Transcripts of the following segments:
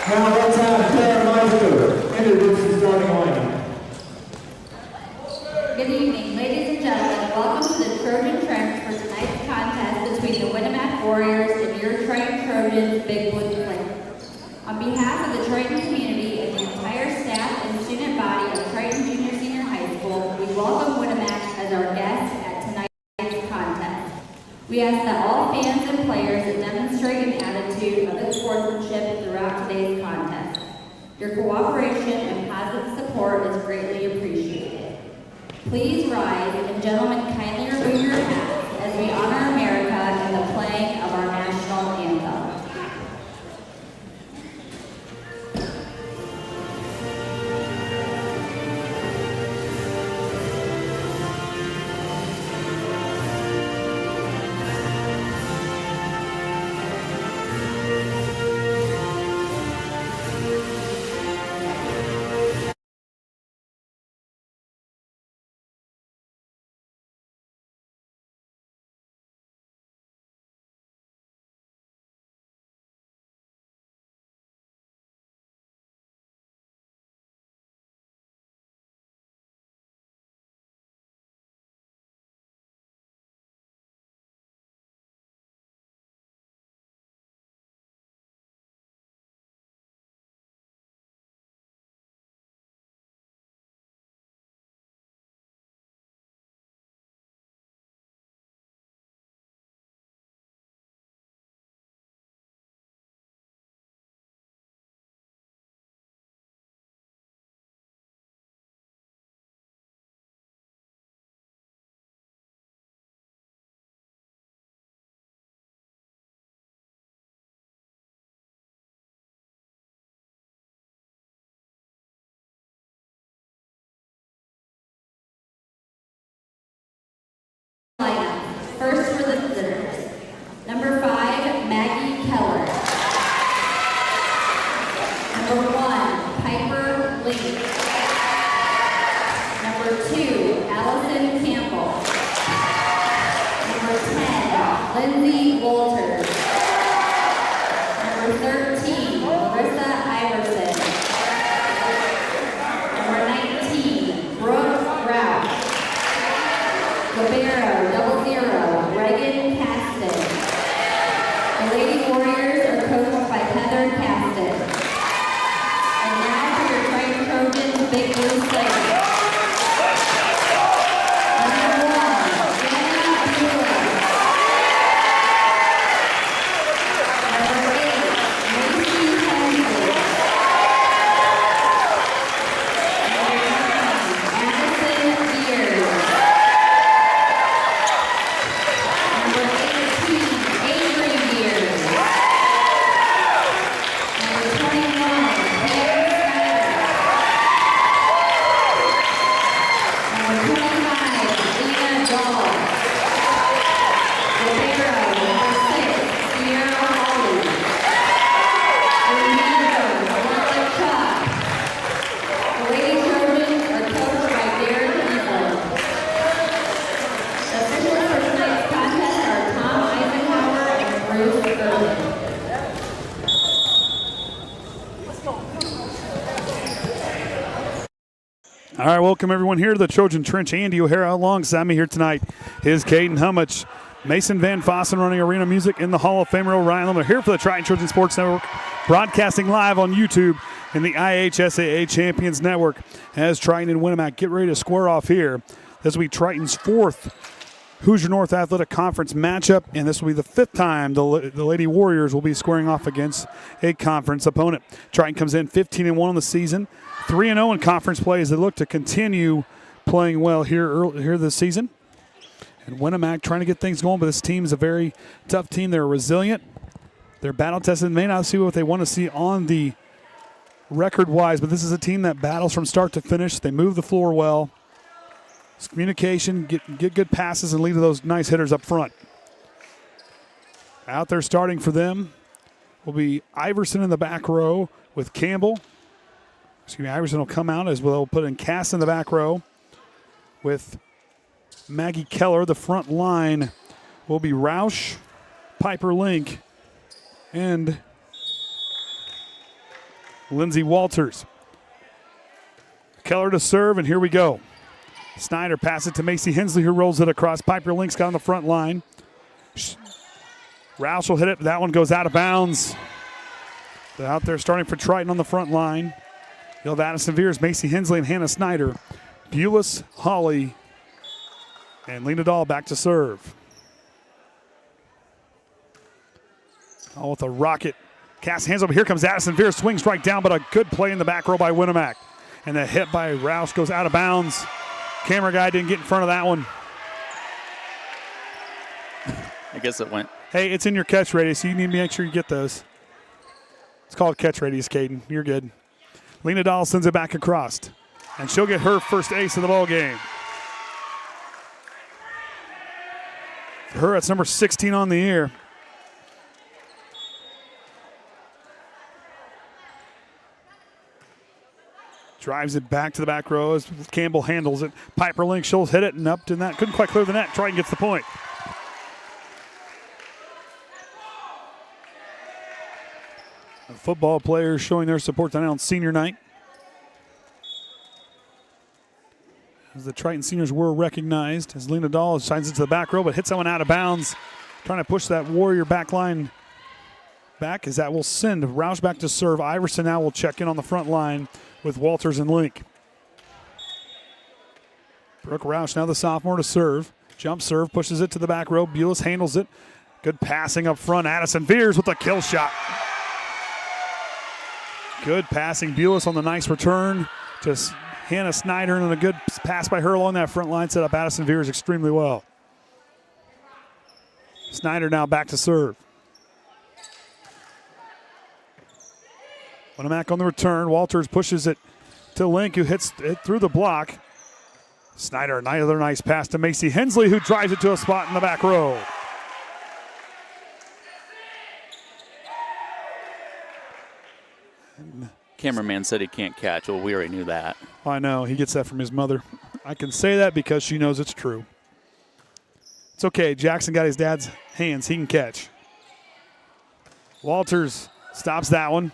Now let's have Claire Meister introduce the starting lineup. Good evening, ladies and gentlemen. Welcome to the Trojan Trench for tonight's contest between the Winamac Warriors and your Triton Trojans Big Blue Flames. On behalf of the Triton community and the entire staff and student body of Triton Junior Senior High School, we welcome Winamac as our guest at tonight's contest. We ask that all fans and players demonstrate an attitude of sportsmanship throughout today's contest. Your cooperation and positive support is greatly appreciated. Please rise, and gentlemen, kindly remove your hats as we honor America and the playing of our national anthem. First for the visitors, number 5, Maggie Keller. Number 1, Piper Lee. Number 2, Allison Campbell. Number 10, Lindsay Walters. Number 13, Marissa Iverson. Number 19, Brooke Rauch. Libero, 00, Reagan Caston. The Lady Warriors are coached by Heather Caston. And now for your Triton Trojans Big Blue Flames. Number 1, Jenna Bueller. Number 8, Macy Hensley. Number 9, Madison Beard. All right, welcome everyone here to the Trojan Trench. Andy O'Hara alongside me here tonight is Caden Hummich, Mason Van Fossen running arena music, in the Hall of Famer Ryan Limmer here for the Triton Trojan Sports Network, broadcasting live on YouTube in the IHSAA Champions Network as Triton and Winamac get ready to square off here. This will be Triton's 4th Hoosier North Athletic Conference matchup, and this will be the 5th time the Lady Warriors will be squaring off against a conference opponent. Triton comes in 15-1 on the season, 3-0 in conference play as they look to continue playing well here this season. And Winamac trying to get things going, but this team is a very tough team. They're resilient. They're battle-tested. May not see what they want to see on the record-wise, but this is a team that battles from start to finish. They move the floor well. It's communication, get good passes, and lead to those nice hitters up front. Out there starting for them will be Iverson in the back row with Campbell. Iverson will come out as well. Put in Cass in the back row with Maggie Keller. The front line will be Roush, Piper Link, and Lindsey Walters. Keller to serve, and here we go. Snyder passes it to Macy Hensley, who rolls it across. Piper Link's got on the front line. Roush will hit it, but that one goes out of bounds. They're out there starting for Triton on the front line. You'll have Addison Veers, Macy Hensley, and Hannah Snyder. Bulis, Holly, and Lena Dahl back to serve. All with a rocket. Cast hands over. Here comes Addison Veers. Swings right down, but a good play in the back row by Winamac. And the hit by Roush goes out of bounds. Camera guy didn't get in front of that one. I guess it went. Hey, it's in your catch radius, so you need to make sure you get those. It's called catch radius, Caden. You're good. Lena Dahl sends it back across. And she'll get her first ace of the ball game. For her, it's number 16 on the year. Drives it back to the back row as Campbell handles it. Piper Link, she'll hit it and up to that. Couldn't quite clear the net. Triton gets the point. The football players showing their support tonight on senior night. As the Triton seniors were recognized, as Lena Dahl shines it to the back row, but hits that one out of bounds. Trying to push that Warrior back line back, as that will send Roush back to serve. Iverson now will check in on the front line with Walters and Link. Brooke Roush, now the sophomore, to serve. Jump serve, pushes it to the back row. Bulis handles it. Good passing up front. Addison Veers with a kill shot. Good passing. Bulis on the nice return. Just Hannah Snyder, and a good pass by her along that front line set up Addison Veers extremely well. Snyder now back to serve. Winamac on the return. Walters pushes it to Link, who hits it through the block. Snyder, another nice pass to Macy Hensley, who drives it to a spot in the back row. Cameraman said he can't catch. Well, we already knew that. I know. He gets that from his mother. I can say that because she knows it's true. It's okay. Jackson got his dad's hands. He can catch. Walters stops that one.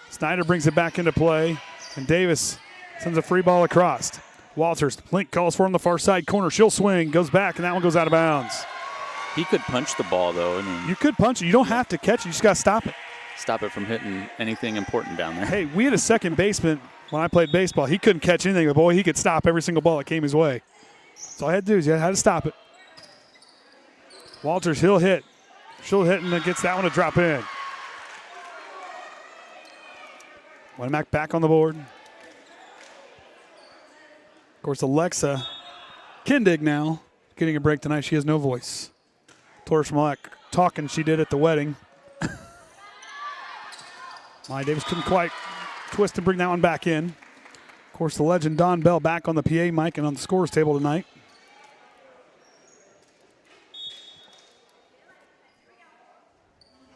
Snyder brings it back into play, and Davis sends a free ball across. Walters, Link calls for him on the far side corner. She'll swing, goes back, and that one goes out of bounds. He could punch the ball, though. I mean, you could punch it. You don't have to catch it. You just got to stop it. Stop it from hitting anything important down there. Hey, we had a second baseman when I played baseball. He couldn't catch anything, but boy, he could stop every single ball that came his way. So all I had to do is you had to stop it. Walters, he'll hit. She'll hit, and it gets that one to drop in. Winamac back on the board. Of course, Alexa Kindig now getting a break tonight. She has no voice. Told her from all that talking she did at the wedding. Maya Davis couldn't quite twist and bring that one back in. Of course, the legend Don Bell back on the PA mic and on the scores table tonight.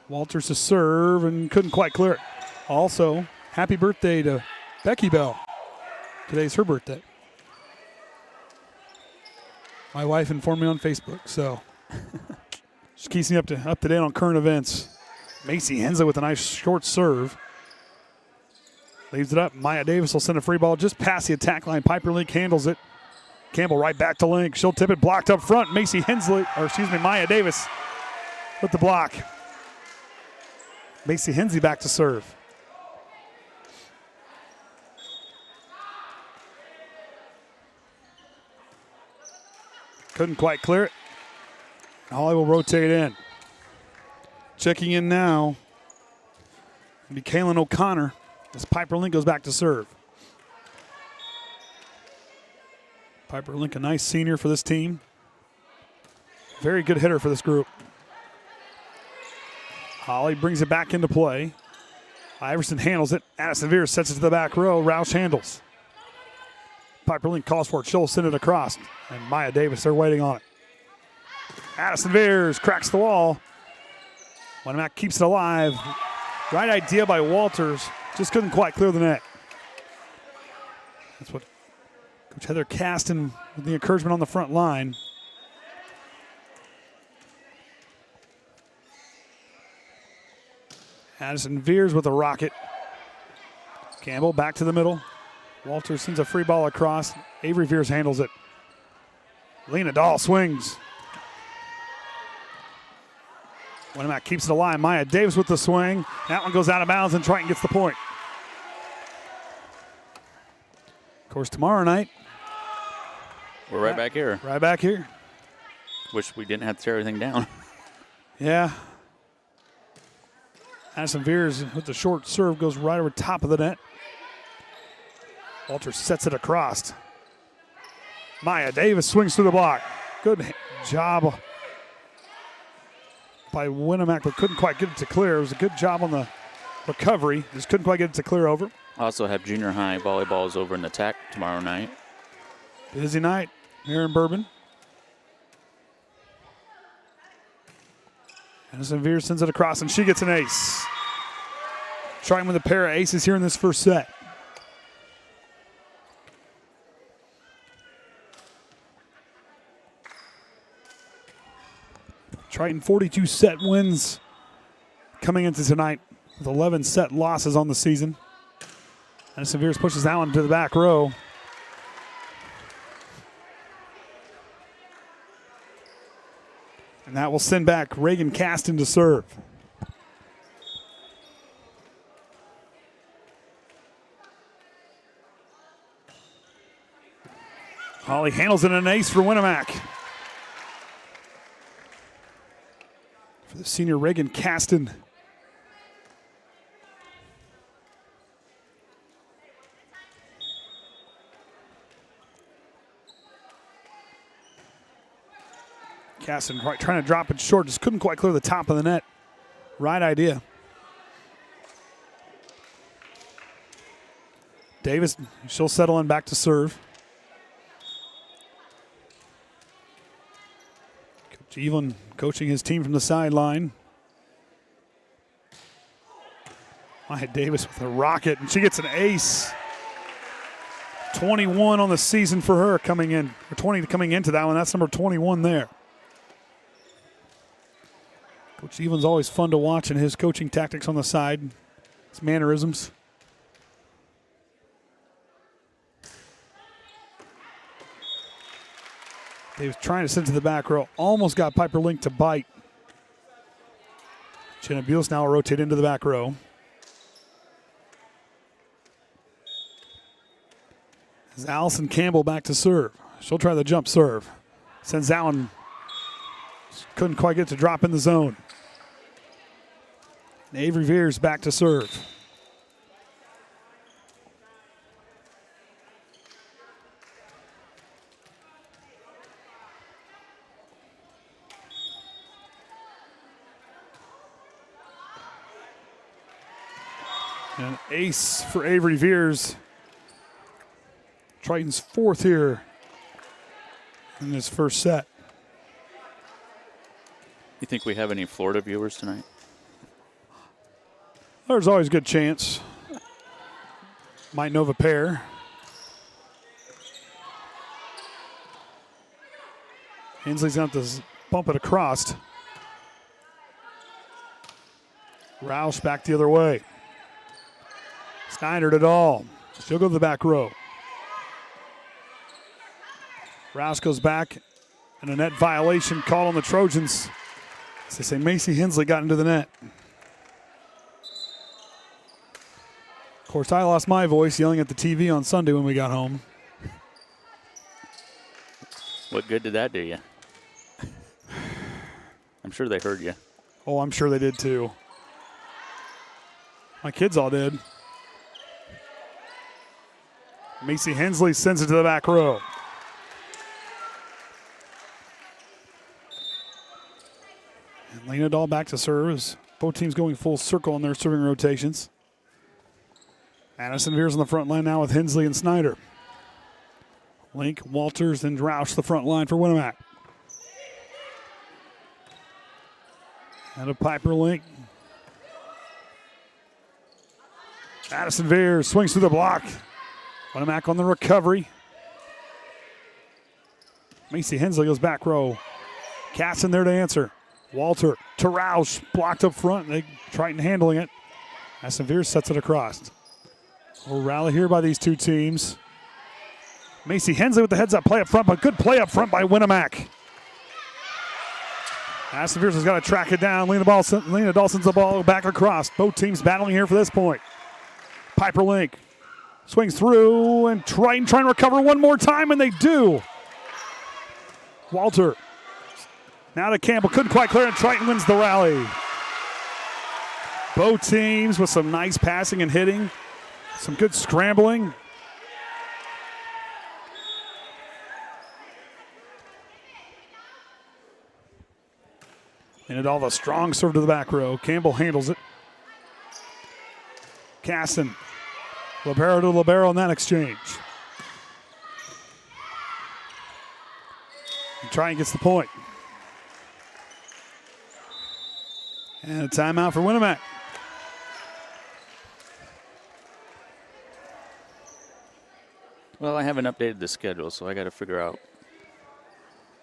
Walters to serve and couldn't quite clear it. Also, happy birthday to Becky Bell. Today's her birthday. My wife informed me on Facebook, so she keeps me up to date on current events. Macy Hensley with a nice short serve. Leaves it up. Maya Davis will send a free ball just past the attack line. Piper Link handles it. Campbell right back to Link. She'll tip it, blocked up front. Maya Davis with the block. Macy Hensley back to serve. Couldn't quite clear it. Holly will rotate in. Checking in now will be Kaylin O'Connor as Piper Link goes back to serve. Piper Link, a nice senior for this team. Very good hitter for this group. Holly brings it back into play. Iverson handles it. Addison Veers sets it to the back row. Roush handles. Piper Link calls for it. She'll send it across. And Maya Davis, they're waiting on it. Addison Veers cracks the wall. Winamac keeps it alive. Right idea by Walters. Just couldn't quite clear the net. That's what Coach Heather Caston with the encouragement on the front line. Addison Veers with a rocket. Campbell back to the middle. Walters sends a free ball across. Avery Veers handles it. Lena Dahl swings. Winamac keeps it alive. Maya Davis with the swing. That one goes out of bounds and Triton gets the point. Of course, tomorrow night. We're right back here. Right back here. Wish we didn't have to tear everything down. Yeah. Addison Veers with the short serve goes right over top of the net. Walters sets it across. Maya Davis swings through the block. Good job by Winamac, but couldn't quite get it to clear. It was a good job on the recovery. Just couldn't quite get it to clear over. Also have junior high volleyballs over in the TAC tomorrow night. Busy night here in Bourbon. Addison Veers sends it across, and she gets an ace. Trying with a pair of aces here in this first set. Triton 42 set wins coming into tonight with 11 set losses on the season. Addison Veers pushes that one to the back row. And that will send back Reagan Caston to serve. Holly handles it, an ace for Winamac. For the senior Reagan Caston. Caston trying to drop it short, just couldn't quite clear the top of the net. Right idea. Davis, she'll settle in back to serve. Coach Evelyn coaching his team from the sideline. Maya Davis with a rocket, and she gets an ace. 21 on the season for her coming in, or 20 coming into that one. That's number 21 there. Coach Evelyn's always fun to watch in his coaching tactics on the side, his mannerisms. He was trying to send to the back row, almost got Piper Link to bite. Jenna Bulis now will rotate into the back row. As Allison Campbell back to serve. She'll try the jump serve. Sends that one. Couldn't quite get to drop in the zone. And Avery Veers back to serve. An ace for Avery Veers. Triton's fourth here in this first set. You think we have any Florida viewers tonight? There's always a good chance. Might know of a pair. Hensley's going to have to bump it across. Roush back the other way. Snyder to all. She'll go to the back row. Roush goes back, and a net violation called on the Trojans. As they say, Macy Hensley got into the net. Of course, I lost my voice yelling at the TV on Sunday when we got home. What good did that do you? I'm sure they heard you. Oh, I'm sure they did too. My kids all did. Macy Hensley sends it to the back row. And Lena Dahl back to serve as both teams going full circle in their serving rotations. Addison Veers on the front line now with Hensley and Snyder. Link, Walters, and Roush the front line for Winamac. And a Piper Link. Addison Veers swings through the block. Winamac on the recovery. Macy Hensley goes back row. Caston there to answer. Walter to Roush, blocked up front. Triton handling it. Addison Veers sets it across. A rally here by these two teams. Macy Hensley with the heads-up play up front, but good play up front by Winamac. Aston Fierce has got to track it down. Lena Dawson's the ball back across. Both teams battling here for this point. Piper Link swings through, and Triton trying to recover one more time, and they do. Walter. Now to Campbell. Couldn't quite clear, and Triton wins the rally. Both teams with some nice passing and hitting. Some good scrambling. And it all the strong serve to the back row. Campbell handles it. Casson. Libero to libero in that exchange. And Triton gets the point. And a timeout for Winamac. Well, I haven't updated the schedule, so I got to figure out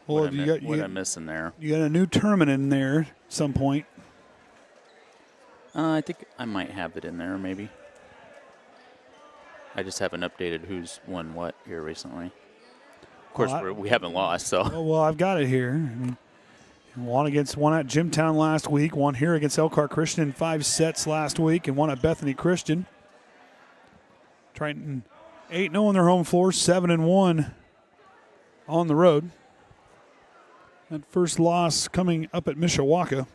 Well, what I'm missing there. You got a new tournament in there at some point. I think I might have it in there, maybe. I just haven't updated who's won what here recently. Of course, we haven't lost, so. Well, I've got it here. I mean, one at Jimtown last week, one here against Elkhart Christian in 5 sets last week, and one at Bethany Christian. Triton 8-0 on their home floor, 7-1 on the road. That first loss coming up at Mishawaka.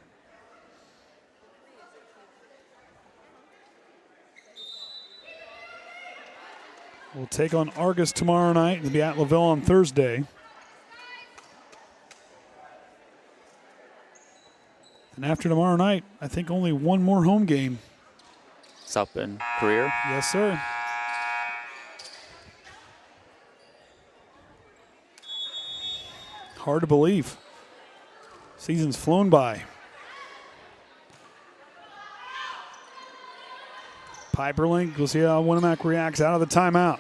We'll take on Argus tomorrow night and be at LaVille on Thursday. And after tomorrow night, I think only one more home game. South Bend Career. Yes, sir. Hard to believe. Season's flown by. Piper Link, we'll see how Winamac reacts out of the timeout.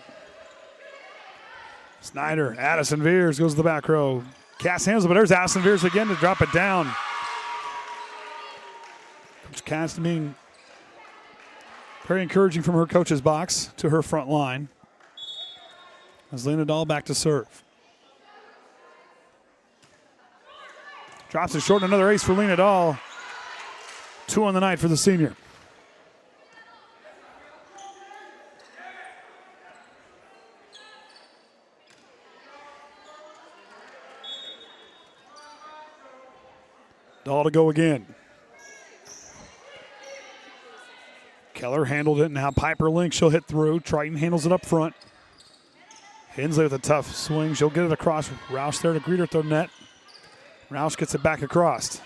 Snyder, Addison Veers goes to the back row. Cass handles it, but there's Addison Veers again to drop it down. Coach Cass being very encouraging from her coach's box to her front line. As Lena Dahl back to serve. Drops it short, another ace for Lena Dahl. 2 on the night for the senior. Dahl to go again. Keller handled it. Now Piper Link, she'll hit through. Triton handles it up front. Hensley with a tough swing. She'll get it across. Roush there to greet her at the net. Roush gets it back across.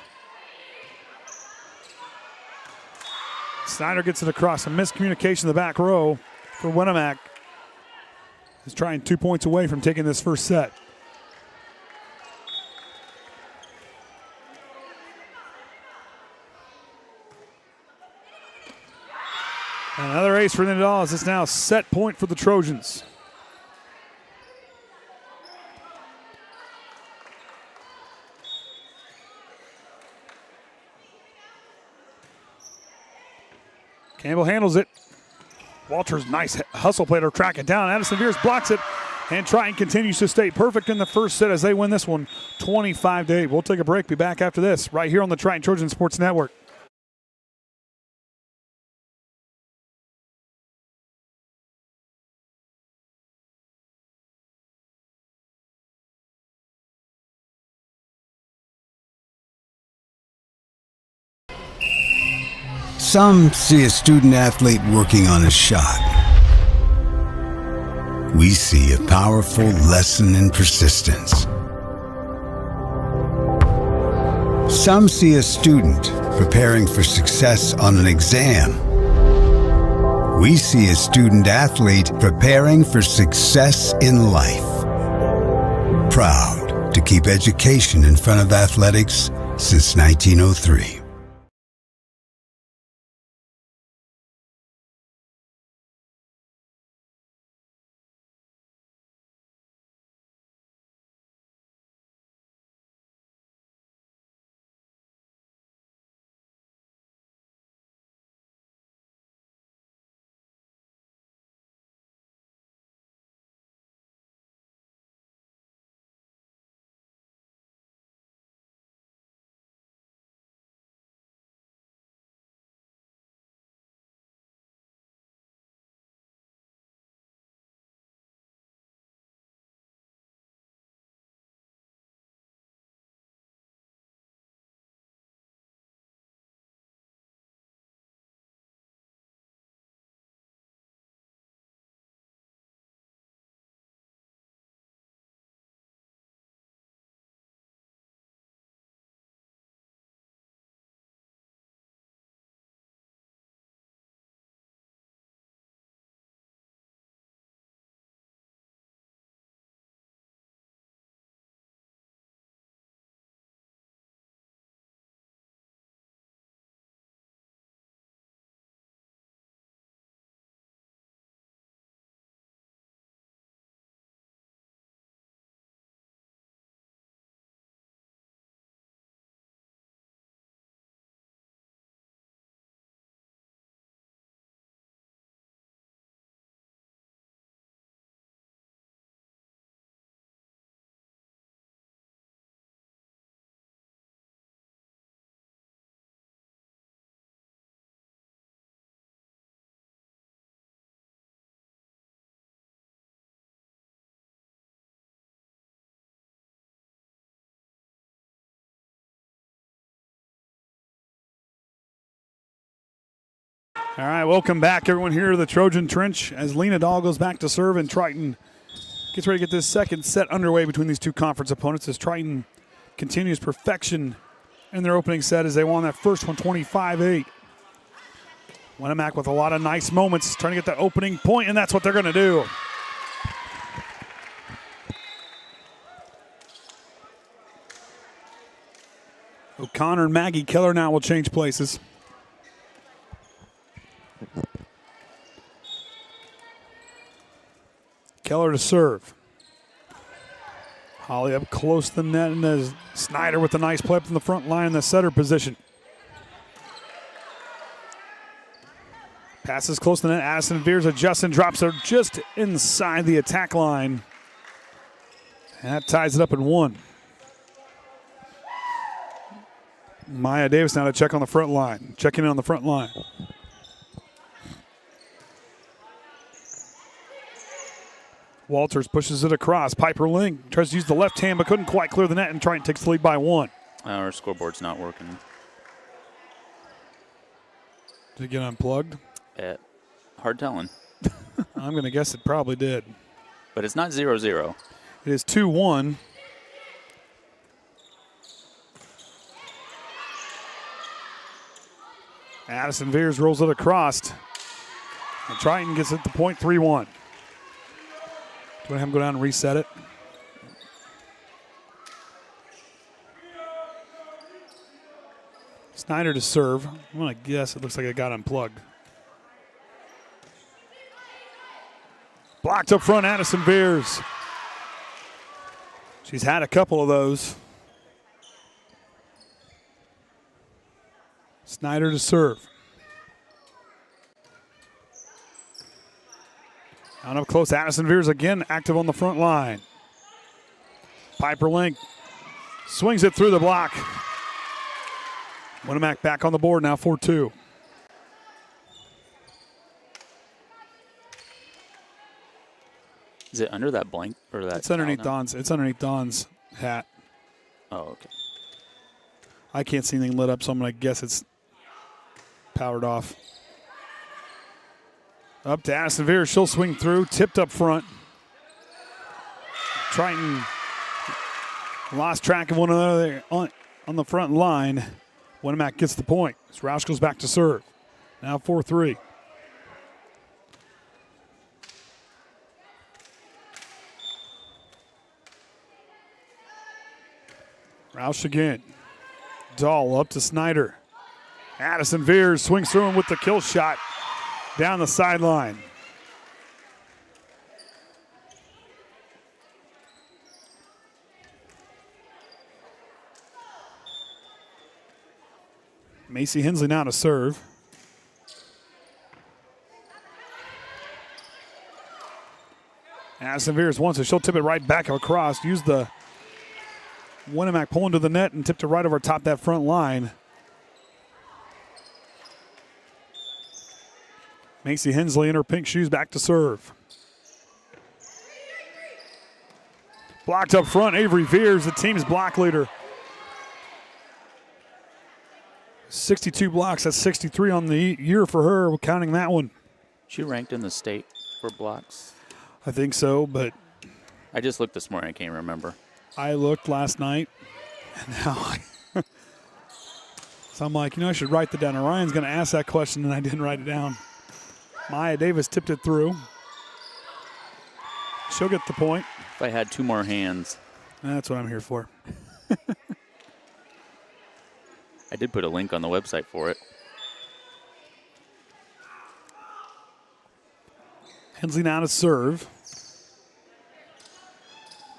Snyder gets it across. A miscommunication in the back row for Winamac. He's trying 2 points away from taking this first set. Another ace for Nadal as it's now set point for the Trojans. Campbell handles it. Walter's nice hustle play to track it down. Addison Veers blocks it, and Triton continues to stay perfect in the first set as they win this one 25-8. We'll take a break. Be back after this right here on the Triton Trojan Sports Network. Some see a student athlete working on a shot. We see a powerful lesson in persistence. Some see a student preparing for success on an exam. We see a student athlete preparing for success in life. Proud to keep education in front of athletics since 1903. All right, welcome back, everyone, here to the Trojan Trench as Lena Dahl goes back to serve and Triton gets ready to get this second set underway between these two conference opponents as Triton continues perfection in their opening set as they won that first one 25-8. Winamac with a lot of nice moments trying to get that opening point, and that's what they're going to do. O'Connor and Maggie Keller now will change places. Keller to serve. Holly up close to the net, and there's Snyder with a nice play up in the front line in the setter position. Passes close to the net. Addison veers a Justin, drops her just inside the attack line. And that ties it up at 1. Maya Davis now to check on the front line. Checking in on the front line. Walters pushes it across. Piper Link tries to use the left hand but couldn't quite clear the net, and Triton takes the lead by 1. Our scoreboard's not working. Did it get unplugged? Hard telling. I'm going to guess it probably did. But it's not 0-0. It is 2-1. Addison Veers rolls it across. And Triton gets it to point 3-1. Do you want to have him go down and reset it? Snyder to serve. I'm going to guess it looks like it got unplugged. Blocked up front, Addison Veers. She's had a couple of those. Snyder to serve. Down up close, Addison Veers again active on the front line. Piper Link swings it through the block. Winamac back on the board now, 4-2. Is it under that blank or that? It's underneath Don's. It's underneath Don's hat. Oh, okay. I can't see anything lit up, so I'm going to guess it's powered off. Up to Addison Veers. She'll swing through. Tipped up front. Triton lost track of one another on the front line. Winamac gets the point. As Roush goes back to serve. Now 4-3. Roush again. Dahl up to Snyder. Addison Veers swings through him with the kill shot down the sideline. Macy Hensley now to serve. Addison Veers wants it. She'll tip it right back across. Use the Winamac pulling to the net and tipped it right over top that front line. Macy Hensley in her pink shoes back to serve. Blocked up front, Avery Veers, the team's block leader. 62 blocks, that's 63 on the year for her, counting that one. She ranked in the state for blocks? I think so, but I just looked this morning, I can't remember. I looked last night, and now so I'm like, I should write that down. And Ryan's going to ask that question, and I didn't write it down. Maya Davis tipped it through. She'll get the point. If I had 2 more hands. That's what I'm here for. I did put a link on the website for it. Hensley now to serve.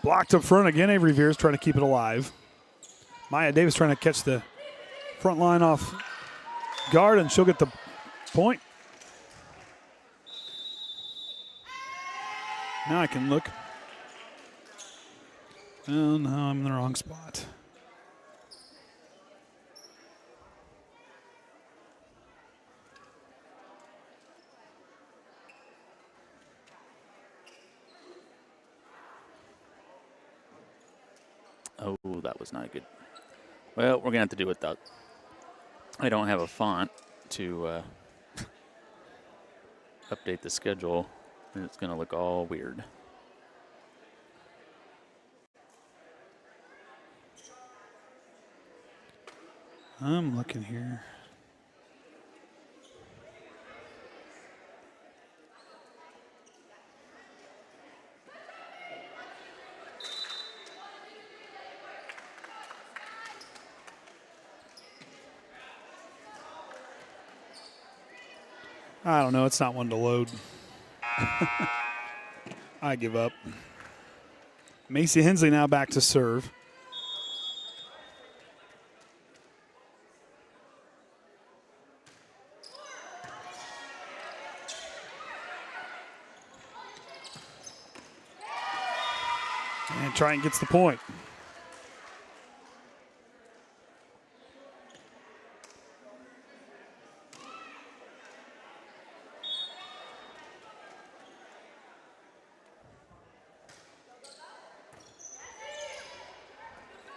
Blocked up front again. Avery Veers trying to keep it alive. Maya Davis trying to catch the front line off guard, and she'll get the point. Now I can look. Oh, no, I'm in the wrong spot. Oh, that was not good. Well, we're going to have to do it without. I don't have a font to update the schedule, and it's going to look all weird. I'm looking here. I don't know. It's not one to load. I give up. Macy Hensley now back to serve. And Triton gets the point.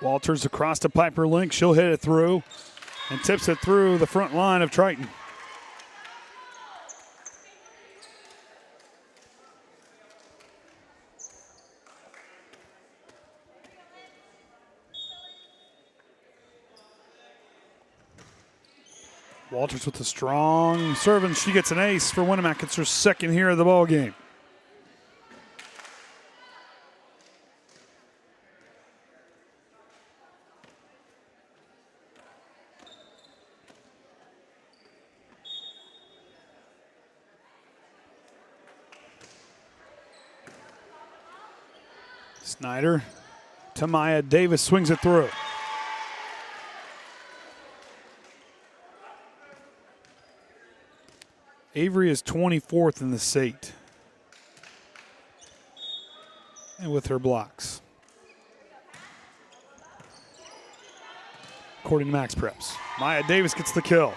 Walters across to Piper Link. She'll hit it through and tips it through the front line of Triton. Walters with a strong serve, and she gets an ace for Winamac. It's her second here of the ball game. Snyder to Maya Davis, swings it through. Avery is 24th in the state. And with her blocks. According to Max Preps. Maya Davis gets the kill.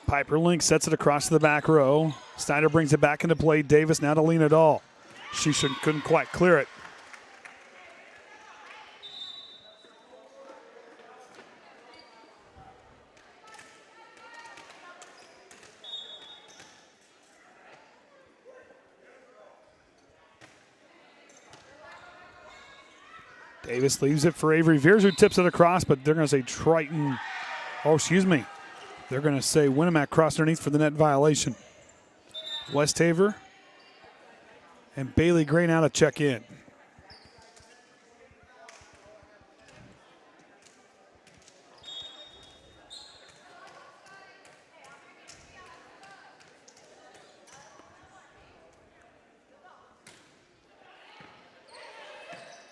Piper Link sets it across to the back row. Snyder brings it back into play. Davis now to Lena Dahl. She couldn't quite clear it. Davis leaves it for Avery Veers, who tips it across, but they're going to say Triton. Oh, excuse me. They're going to say Winamac crossed underneath for the net violation. Westhaver and Bailey Gray now to check in.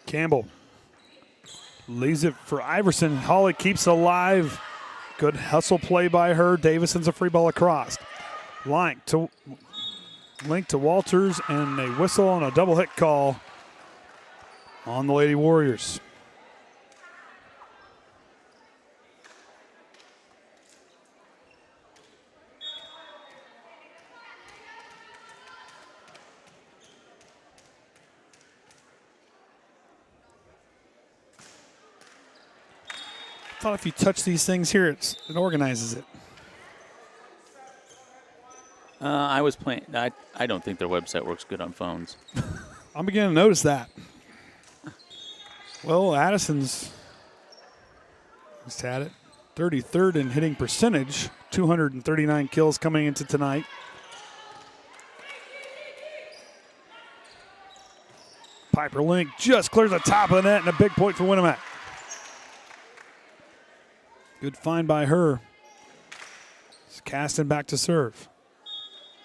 Campbell leaves it for Iverson. Holly keeps it alive. Good hustle play by her. Davison's a free ball across. Link to Walters, and a whistle and a double hit call on the Lady Warriors. I thought if you touch these things here, it organizes it. I was playing. I don't think their website works good on phones. I'm beginning to notice that. Well, Addison's just had it. 33rd in hitting percentage. 239 kills coming into tonight. Piper Link just clears the top of the net, and a big point for Winamac. Good find by her. It's Caston back to serve.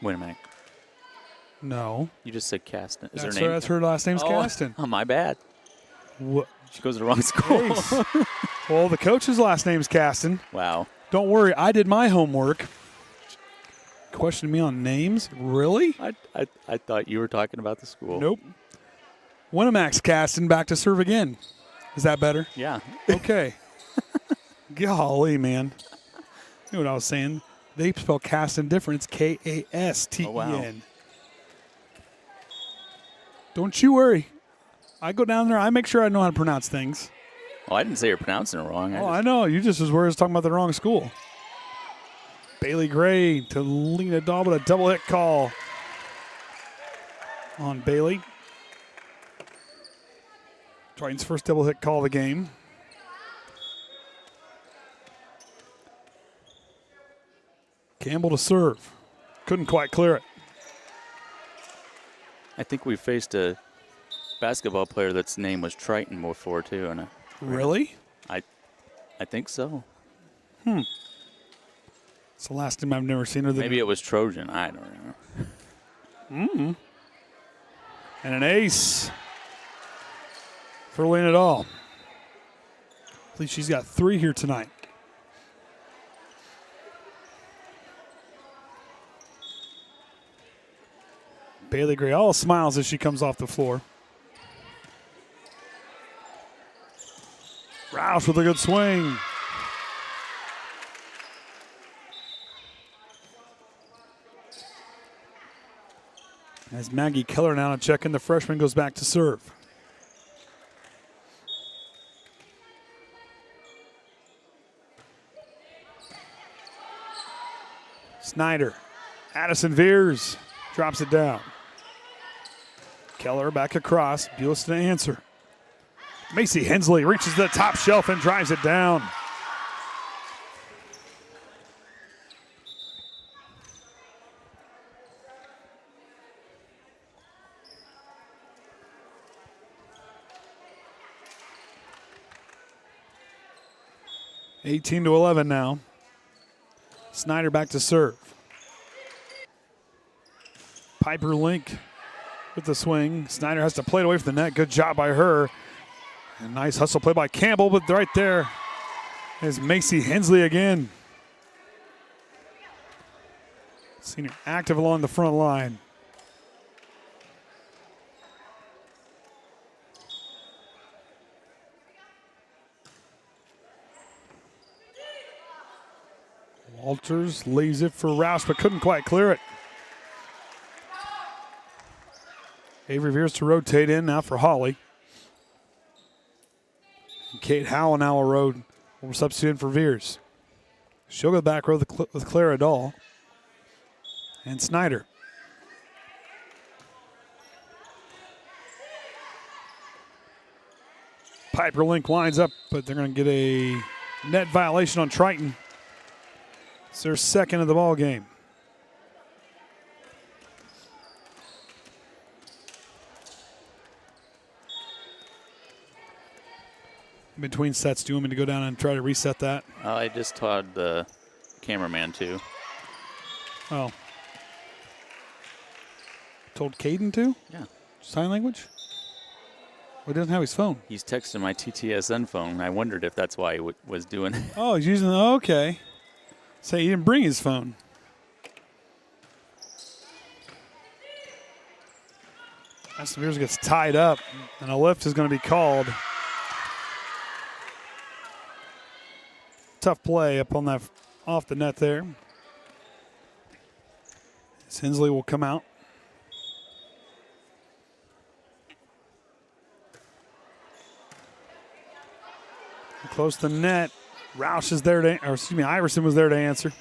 Winamac. No. You just said Caston. Is That's her name? That's her last name's Caston. Oh, my bad. What? She goes to the wrong school. Well, the coach's last name's Caston. Wow. Don't worry, I did my homework. Questioning me on names? Really? I thought you were talking about the school. Nope. Winamac's Caston back to serve again. Is that better? Yeah. Okay. Golly, man. You know what I was saying. They spell Kasten different. It's Kasten. Oh, wow. Don't you worry. I go down there. I make sure I know how to pronounce things. Oh, I didn't say you're pronouncing it wrong. I know. You just was worried I was talking about the wrong school. Bailey Gray to Lena Dahl, but a double hit call on Bailey. Triton's first double hit call of the game. Campbell to serve. Couldn't quite clear it. I think we faced a basketball player that's name was Triton before, too. And Really? I think so. It's the last time I've never seen her. Maybe it was Trojan. I don't know. And an ace for Lena Dahl. At least she's got 3 here tonight. Bailey Gray all smiles as she comes off the floor. Roush with a good swing. As Maggie Keller now to check in, the freshman goes back to serve. Snyder. Addison Veers drops it down. Keller back across. Bulis to answer. Macy Hensley reaches the top shelf and drives it down. (18-11) now. Snyder back to serve. Piper Link with the swing. Snyder has to play it away from the net. Good job by her. A nice hustle play by Campbell, but right there is Macy Hensley again. Seen her active along the front line. Walters leaves it for Roush, but couldn't quite clear it. Avery Veers to rotate in now for Holly. And Kate Howell now will substitute in for Veers. She'll go back row with Clara Dahl. And Snyder. Piper Link lines up, but they're going to get a net violation on Triton. It's their second of the ball game. In between sets, do you want me to go down and try to reset that? I just told the cameraman to. Oh. Told Caden to? Yeah. Sign language? Well, he doesn't have his phone. He's texting my TTSN phone. I wondered if that's why he was doing it. Oh, he's using okay. Say he didn't bring his phone. Aston Veers gets tied up, and a lift is going to be called. Tough play up on that off the net there. Hensley will come out. Close to the net. Roush is there to, or excuse me, Iverson was there to answer.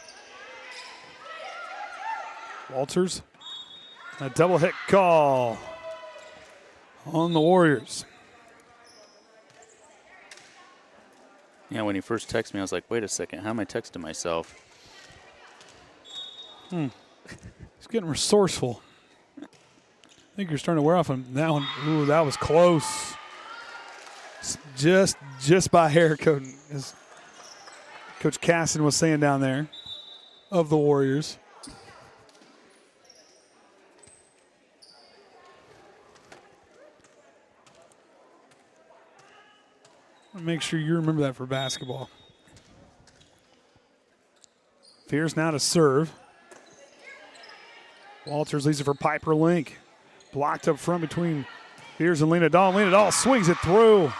Walters, a double hit call on the Warriors. Yeah, when he first texted me, I was like, wait a second, how am I texting myself? He's getting resourceful. I think you're starting to wear off on that one. Ooh, that was close. Just by hair, as Coach Casson was saying down there of the Warriors. Make sure you remember that for basketball. Fears now to serve. Walters leaves it for Piper Link. Blocked up front between Fears and Lena Dahl. Lena Dahl swings it through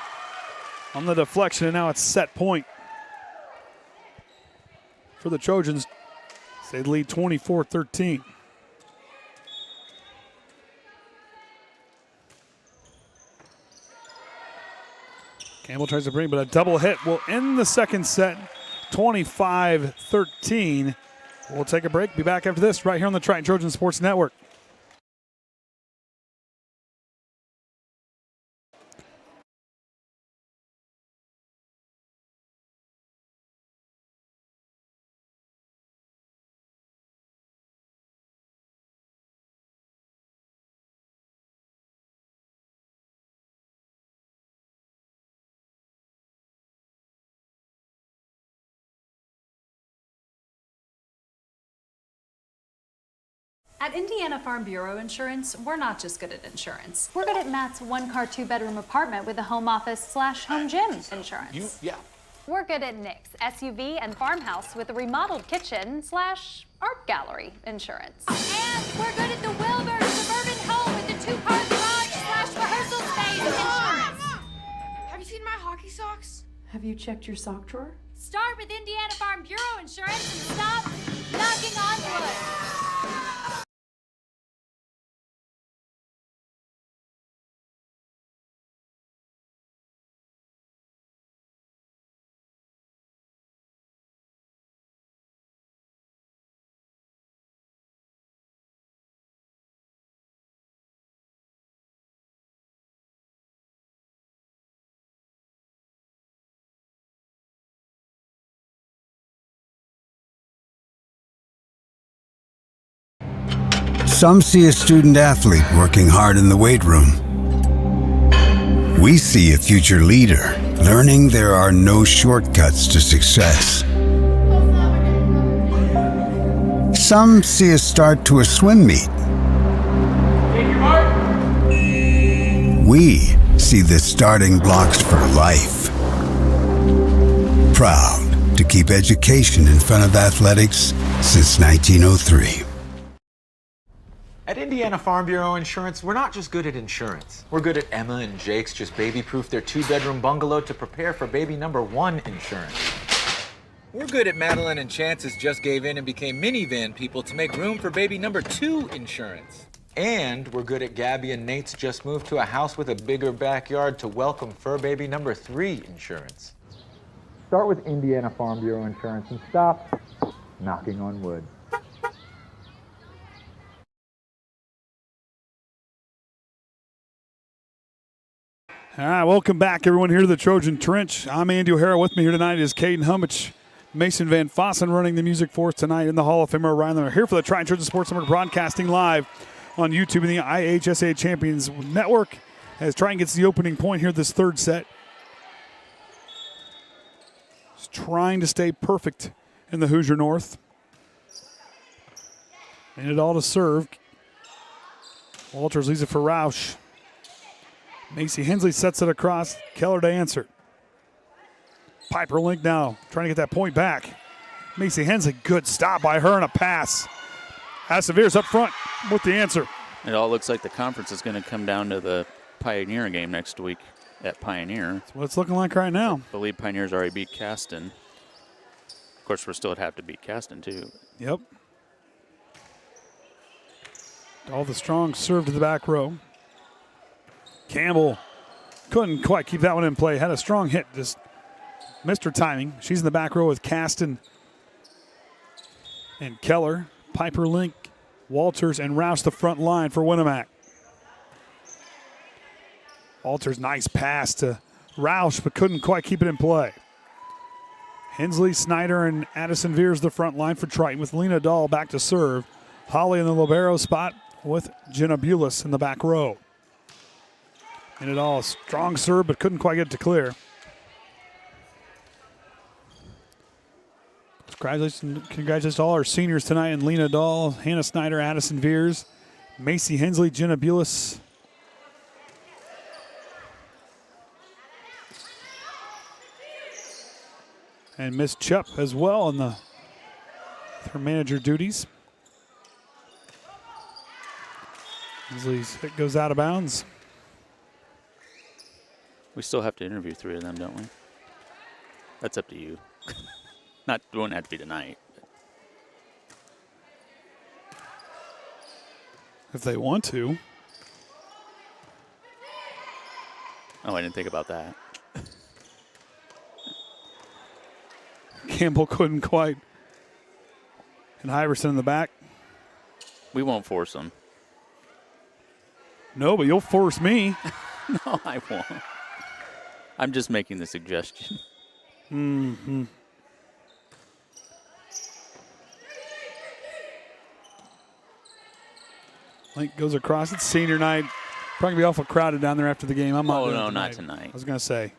on the deflection, and now it's set point for the Trojans. They lead 24-13. Campbell tries to bring, but a double hit will end the second set, 25-13. We'll take a break. Be back after this right here on the Triton Trojan Sports Network. At Indiana Farm Bureau Insurance, we're not just good at insurance. We're good at Matt's one-car, two-bedroom apartment with a home office/home gym insurance. We're good at Nick's SUV and farmhouse with a remodeled kitchen/art gallery insurance. And we're good at the Wilbur suburban home with the two-car garage/rehearsal space insurance. Have you seen my hockey socks? Have you checked your sock drawer? Start with Indiana Farm Bureau Insurance and stop knocking on wood. Some see a student athlete working hard in the weight room. We see a future leader learning there are no shortcuts to success. Some see a start to a swim meet. We see the starting blocks for life. Proud to keep education in front of athletics since 1903. At Indiana Farm Bureau Insurance, we're not just good at insurance. We're good at Emma and Jake's just baby-proof their two-bedroom bungalow to prepare for baby number 1 insurance. We're good at Madeline and Chance's just gave in and became minivan people to make room for baby number 2 insurance. And we're good at Gabby and Nate's just moved to a house with a bigger backyard to welcome fur baby number 3 insurance. Start with Indiana Farm Bureau Insurance and stop knocking on wood. All right, welcome back, everyone, here to the Trojan Trench. I'm Andy O'Hara. With me here tonight is Caden Hummich, Mason Van Fossen running the music for us tonight in the Hall of Famer Ryan Leonard. Here for the Triton Trojan Sports Network, broadcasting live on YouTube and the IHSA Champions Network as Triton gets the opening point here this third set. Just trying to stay perfect in the Hoosier North. And it all to serve. Walters leaves it for Roush. Macy Hensley sets it across. Keller to answer. Piper Link now trying to get that point back. Macy Hensley, good stop by her and a pass. Asavir's up front with the answer. It all looks like the conference is going to come down to the Pioneer game next week at Pioneer. That's what it's looking like right now. I believe Pioneer's already beat Caston. Of course, we're still at have to beat Caston, too. Yep. All the strong serve to the back row. Campbell couldn't quite keep that one in play. Had a strong hit, just missed her timing. She's in the back row with Caston and Keller. Piper Link, Walters, and Rouse the front line for Winamac. Walters, nice pass to Roush, but couldn't quite keep it in play. Hensley, Snyder, and Addison Veers the front line for Triton with Lena Dahl back to serve. Holly in the libero spot with Jenna Bulis in the back row. And it all, strong serve, but couldn't quite get it to clear. Congratulations to all our seniors tonight, and Lena Dahl, Hannah Snyder, Addison Veers, Macy Hensley, Jenna Bulis. And Miss Chupp as well in her manager duties. Hensley's hit goes out of bounds. We still have to interview 3 of them, don't we? That's up to you. It won't have to be tonight. if they want to. Oh, I didn't think about that. Campbell couldn't quite. And Iverson in the back. We won't force them. No, but you'll force me. No, I won't. I'm just making the suggestion. Mm-hmm. Link goes across. It's senior night. Probably going to be awful crowded down there after the game. I'm not Oh, doing no, it not tonight. I was going to say.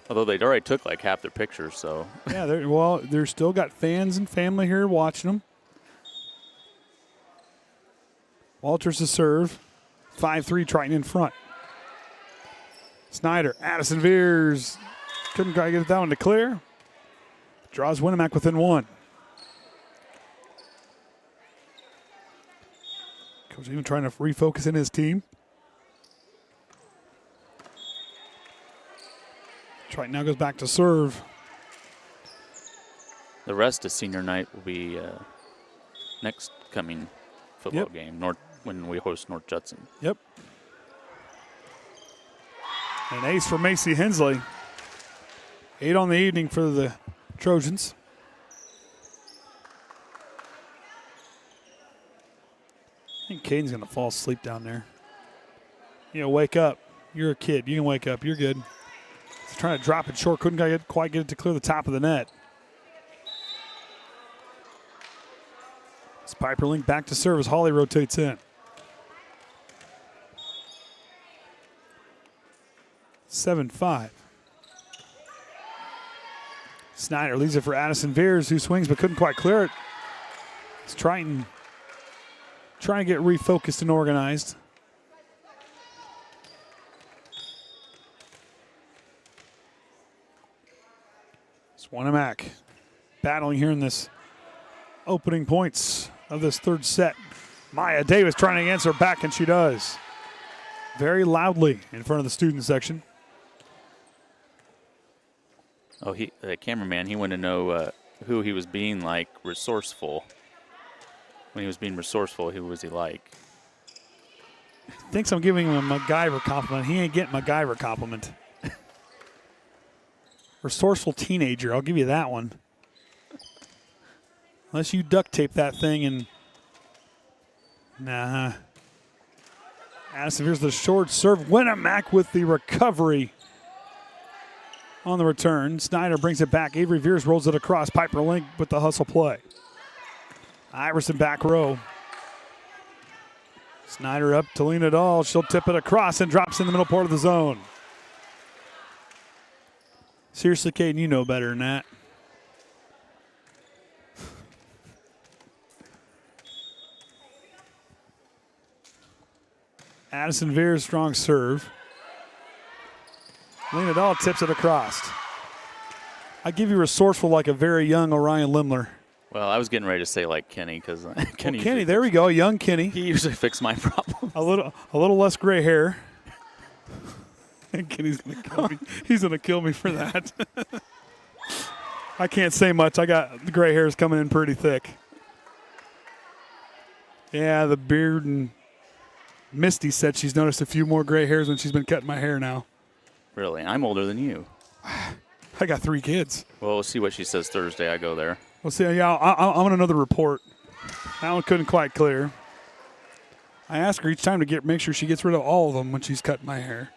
Although they'd already took like half their pictures, so. Yeah, they're still got fans and family here watching them. Walters to serve. 5-3 Triton in front. Snyder, Addison Veers. Couldn't quite get that one to clear. Draws Winamac within one. Coach even trying to refocus in his team. Triton now goes back to serve. The rest of senior night will be next coming football game, when we host North Judson. Yep. An ace for Macy Hensley. 8 on the evening for the Trojans. I think Caden's going to fall asleep down there. Wake up. You're a kid. You can wake up. You're good. He's trying to drop it short. Couldn't quite get it to clear the top of the net. It's Piper Link back to serve as Hawley rotates in. 7-5. Snyder leaves it for Addison Veers, who swings but couldn't quite clear it. It's Triton trying to get refocused and organized. It's Winamac battling here in this opening points of this third set. Maya Davis trying to answer back, and she does. Very loudly in front of the student section. Oh, the cameraman, he wanted to know who he was being like resourceful. When he was being resourceful, who was he like? Thinks I'm giving him a MacGyver compliment. He ain't getting MacGyver compliment. Resourceful teenager, I'll give you that one. Unless you duct tape that thing and... Nah. Addison, here's the short serve. Winamac with the recovery on the return. Snyder brings it back. Avery Veers rolls it across. Piper Link with the hustle play. Iverson back row. Snyder up to lean it all. She'll tip it across and drops in the middle part of the zone. Seriously, Caden, you know better than that. Addison Veers, strong serve. Lean it all, tips it across. I give you resourceful like a very young Orion Limler. Well, I was getting ready to say like Kenny, because Kenny, there we go, young Kenny. He usually fixes my problem. A little less gray hair. And Kenny's gonna kill me. He's gonna kill me for that. I can't say much. I got the gray hairs coming in pretty thick. Yeah, the beard, and Misty said she's noticed a few more gray hairs when she's been cutting my hair now. Really? I'm older than you. I got 3 kids. Well, we'll see what she says Thursday. I go there. We'll see. Yeah, I want another report. That one couldn't quite clear. I ask her each time to make sure she gets rid of all of them when she's cutting my hair.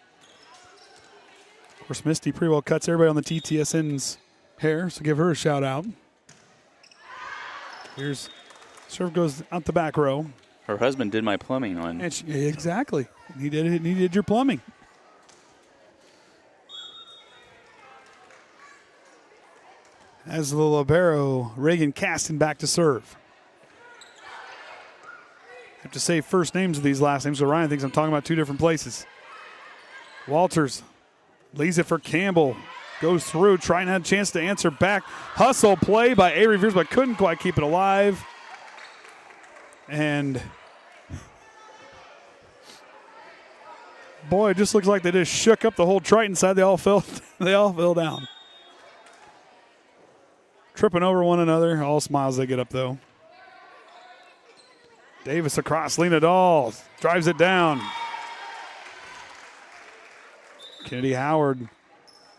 Of course, Misty pretty well cuts everybody on the TTSN's hair, so give her a shout out. Here's serve goes out the back row. Her husband did my plumbing on. And exactly. And he did your plumbing. As the libero, Reagan Caston back to serve. I have to say first names of these last names, so Ryan thinks I'm talking about 2 different places. Walters leaves it for Campbell. Goes through, trying to have a chance to answer back. Hustle play by Avery Veers, but couldn't quite keep it alive. And boy, it just looks like they just shook up the whole Triton side. They all fell down. Tripping over one another. All smiles they get up, though. Davis across, Lena Dahl drives it down. Kennedy Howard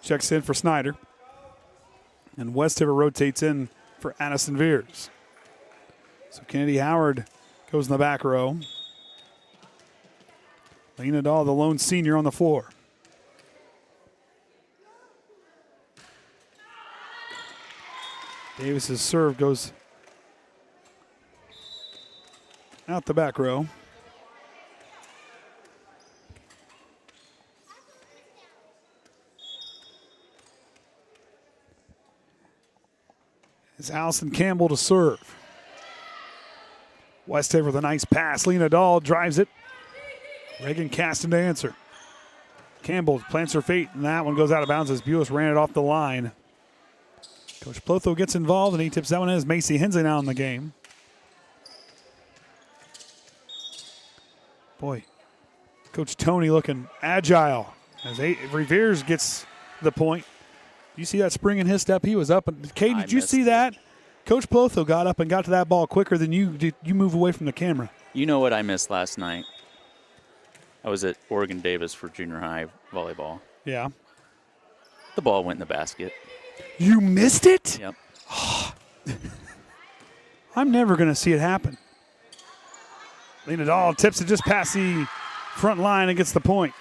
checks in for Snyder. And Westhaver rotates in for Addison Veers. So Kennedy Howard goes in the back row. Lena Dahl, the lone senior, on the floor. Davis's serve goes out the back row. It's Allison Campbell to serve. Westhaver with a nice pass. Lena Dahl drives it. Reagan Caston to answer. Campbell plants her feet, and that one goes out of bounds as Bulis ran it off the line. Coach Plotho gets involved, and he tips that one in as Macy Hensley now in the game. Boy, Coach Tony looking agile as Avery Veers gets the point. You see that spring in his step? He was up. And Caden, did you see that? Coach Plotho got up and got to that ball quicker than you did. You move away from the camera. You know what I missed last night? I was at Oregon Davis for junior high volleyball. Yeah. The ball went in the basket. You missed it? Yep. I'm never going to see it happen. Lena Dahl tips it just past the front line and gets the point.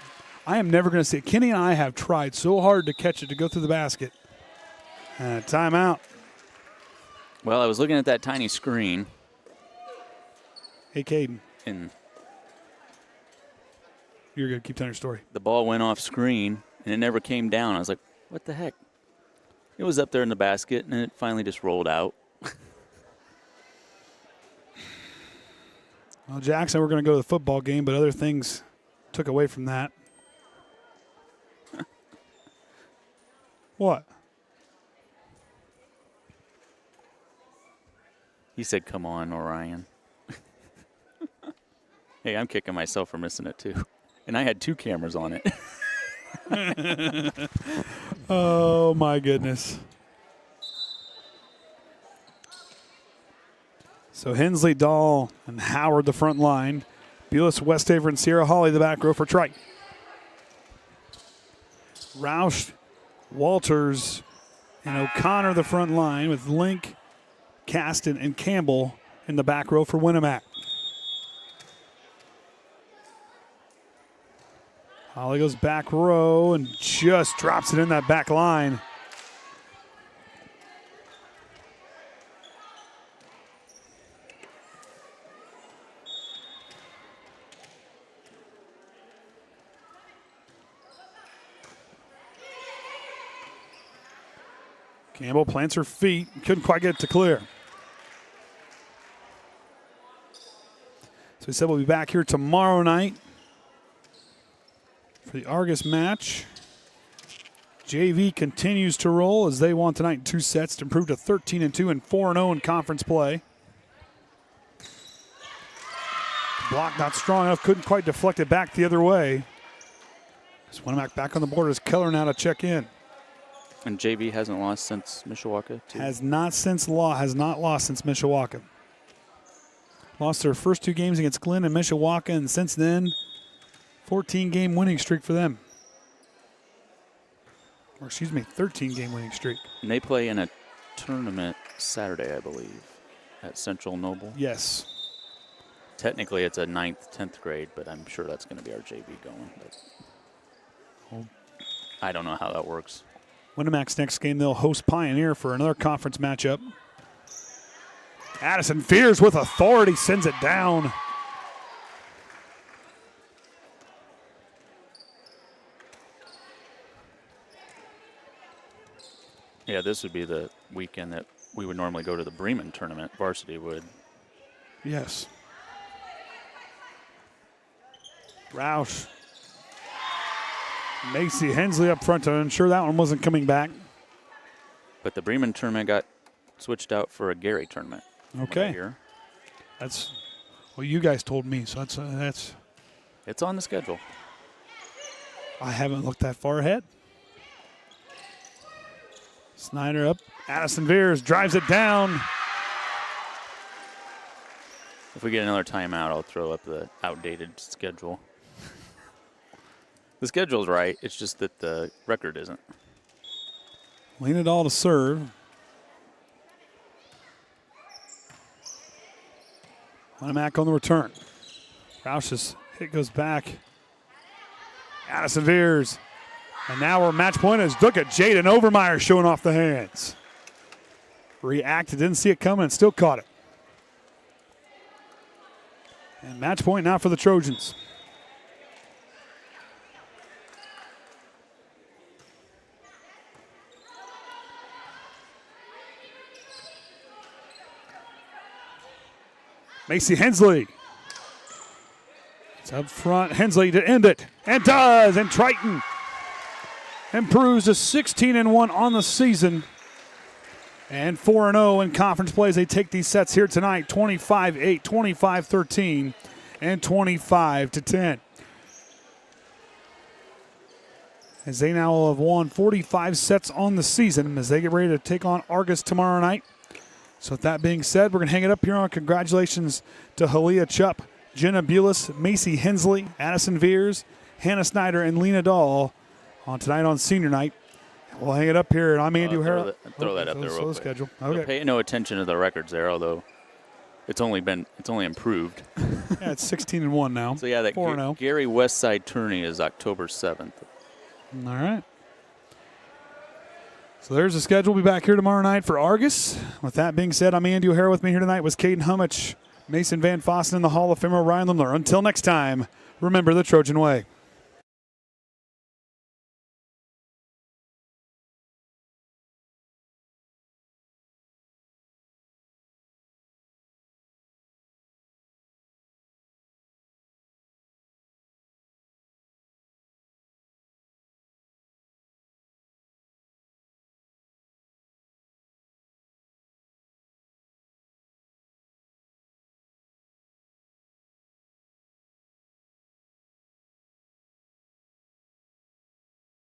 I am never going to see it. Kenny and I have tried so hard to catch it to go through the basket. Timeout. Well, I was looking at that tiny screen. Hey, Caden. And you're going to keep telling your story. The ball went off screen, and it never came down. I was like, what the heck? It was up there in the basket, and it finally just rolled out. Well, Jackson, we're going to go to the football game, but other things took away from that. What? He said, come on, Orion. Hey, I'm kicking myself for missing it, too. And I had 2 cameras on it. Oh, my goodness. So Hensley, Dahl, and Howard the front line. Bulis, Westhaver, and Sierra Hawley the back row for Triton. Roush, Walters, and O'Connor the front line with Link, Caston, and Campbell in the back row for Winamac. Holly goes back row and just drops it in that back line. Campbell plants her feet. Couldn't quite get it to clear. So he said we'll be back here tomorrow night for the Argus match. JV continues to roll as they won tonight in 2 sets to improve to 13-2 and 4-0 in conference play. Block not strong enough. Couldn't quite deflect it back the other way. Just Winamac back on the board as Keller now to check in. And JV hasn't lost since Mishawaka, too. Has not lost since Mishawaka. Lost their first 2 games against Glenn and Mishawaka, and since then, 14-game winning streak for them. Or 13-game winning streak. And they play in a tournament Saturday, I believe, at Central Noble. Yes. Technically, it's a 9th, 10th grade, but I'm sure that's going to be our JV going. But I don't know how that works. Winamac's next game, they'll host Pioneer for another conference matchup. Addison Veers with authority sends it down. Yeah, this would be the weekend that we would normally go to the Bremen tournament. Varsity would. Yes. Roush. Macy Hensley up front to ensure that one wasn't coming back. But the Bremen tournament got switched out for a Gary tournament. Okay. That's what you guys told me, so that's. It's on the schedule. I haven't looked that far ahead. Snyder up. Addison Veers drives it down. If we get another timeout, I'll throw up the outdated schedule. The schedule's right. It's just that the record isn't. Lindahl to serve. Winamac on the return. Roush's hit goes back. Addison veers. And now we're match point as look at Jaden Overmeyer showing off the hands. Reacted, didn't see it coming, and still caught it. And match point now for the Trojans. Macy Hensley. It's up front. Hensley to end it. And does. And Triton improves to 16-1 on the season. And 4-0 in conference plays. They take these sets here tonight. 25-8, 25-13, and 25-10. As they now will have won 45 sets on the season as they get ready to take on Argus tomorrow night. So with that being said, we're going to hang it up here on congratulations to Halia Chupp, Jenna Bulis, Macy Hensley, Addison Veers, Hannah Snyder, and Lena Dahl on tonight on senior night. We'll hang it up here. I'm Andy O'Hara. Throw that up there real quick. Schedule. So Okay. pay no attention to the records there, although it's only improved. Yeah, it's 16-1 now. So yeah, that 4-0. Gary Westside tourney is October 7th. All right. So there's the schedule. We'll be back here tomorrow night for Argus. With that being said, I'm Andy O'Hara. With me here tonight was Caden Hummich, Mason Van Fossen in the Hall of Famer, Ryan Limler. Until next time, remember the Trojan way.